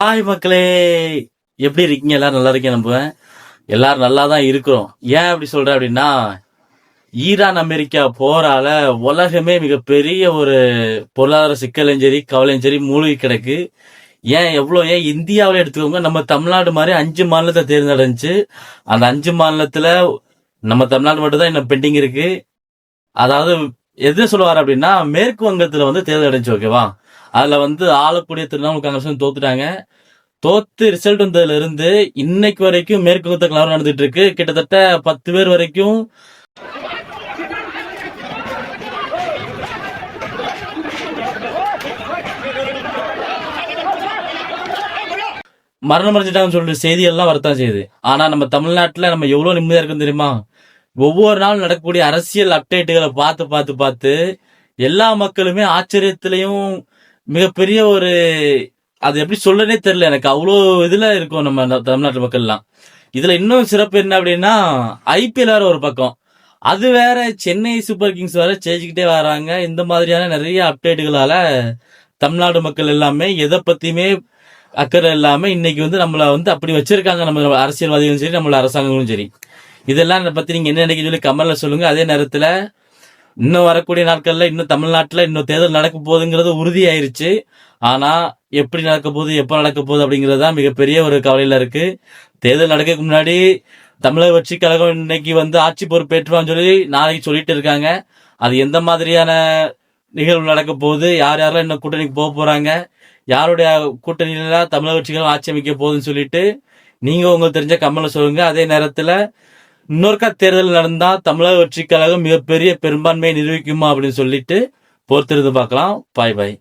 Hi மக்களே, எப்படி இருக்கீங்க? எல்லாரும் நல்லா இருக்கீங்க நம்புவேன். எல்லாரும் நல்லா தான் இருக்கிறோம். ஏன் அப்படி சொல்றேன் அப்படின்னா, ஈரான் அமெரிக்கா போரால உலகமே மிகப்பெரிய ஒரு பொருளாதார சிக்கலும் சரி கவலையும் சரி மூழ்கி கிடக்கு. ஏன் இந்தியாவில எடுத்துக்கோங்க, நம்ம தமிழ்நாடு மாதிரி 5 மாநிலத்தை தேர்ந்தெடுந்துச்சு. அந்த 5 மாநிலத்துல நம்ம தமிழ்நாடு மட்டும் தான் இன்னும் பெண்டிங் இருக்கு. அதாவது எது சொல்லுவார் அப்படின்னா, மேற்கு வங்கத்துல வந்து தேர்ந்தெடுந்துச்சு, ஓகேவா? அதுல வந்து ஆளக்கூடிய திரிணாமுல் காங்கிரஸ் தோத்துட்டாங்க. தோத்து ரிசல்ட் வந்ததுல இருந்து இன்னைக்கு வரைக்கும் மேற்கு வங்கத்துல கலவரம் நடந்துட்டு இருக்கு. கிட்டத்தட்ட 10 பேர் வரைக்கும் மரணம் அடைஞ்சிட்டாங்கன்னு சொல்லிட்டு செய்தி எல்லாம் வரத்தான் செய்யுது. ஆனா நம்ம தமிழ்நாட்டுல நம்ம எவ்வளவு நிம்மதியா இருக்குன்னு தெரியுமா? ஒவ்வொரு நாளும் நடக்கக்கூடிய அரசியல் அப்டேட்டுகளை பார்த்து பார்த்து பார்த்து எல்லா மக்களுமே ஆச்சரியத்திலையும் மிகப்பெரிய ஒரு, அது எப்படி சொல்லனே தெரியல எனக்கு. அவ்வளோ இதுல இருக்கும் நம்ம தமிழ்நாட்டு மக்கள்லாம். இதுல இன்னும் சிறப்பு என்ன அப்படின்னா, ஐபிஎல் வேற ஒரு பக்கம், அது வேற சென்னை சூப்பர் கிங்ஸ் வேற ஜெயிச்சுக்கிட்டே வராங்க. இந்த மாதிரியான நிறைய அப்டேட்டுகளால தமிழ்நாடு மக்கள் எல்லாமே எதை பத்தியுமே அக்கறை இல்லாம இன்னைக்கு வந்து நம்மள வந்து அப்படி வச்சிருக்காங்க, நம்ம அரசியல்வாதிகளும் சரி நம்மள அரசாங்கங்களும் சரி. இதெல்லாம் பத்தி நீங்க என்ன நினைக்க சொல்லி கமெண்ட்ல சொல்லுங்க. அதே நேரத்துல இன்னும் வரக்கூடிய நாட்கள்ல இன்னும் தமிழ்நாட்டுல இன்னும் தேர்தல் நடக்க போகுதுங்கிறது உறுதியாயிருச்சு. ஆனா எப்படி நடக்க போகுது, எப்ப நடக்க போகுது அப்படிங்கறது தான் மிகப்பெரிய ஒரு கவலையில இருக்கு. தேர்தல் நடக்கிறதுக்கு முன்னாடி தமிழக வெற்றி கழகம் இன்னைக்கு வந்து ஆட்சி பொறுப்பேற்றுவான்னு சொல்லி நாளைக்கு சொல்லிட்டு இருக்காங்க. அது எந்த மாதிரியான நிகழ்வு நடக்க போகுது, யார் யாரெல்லாம் இன்னும் கூட்டணிக்கு போக போறாங்க, யாருடைய கூட்டணியில தமிழக வெற்றி கழகம் ஆட்சி அமைக்க போகுதுன்னு சொல்லிட்டு நீங்க உங்களுக்கு தெரிஞ்ச கமெண்ட்ல சொல்லுங்க. அதே நேரத்துல இன்னொருக்கா தேர்தல் நடந்தா தமிழக வெற்றி கழகம் மிகப்பெரிய பெரும்பான்மையை நிரூபிக்குமா அப்படின்னு சொல்லிட்டு பொறுத்திருந்து பார்க்கலாம். பாய் பாய்.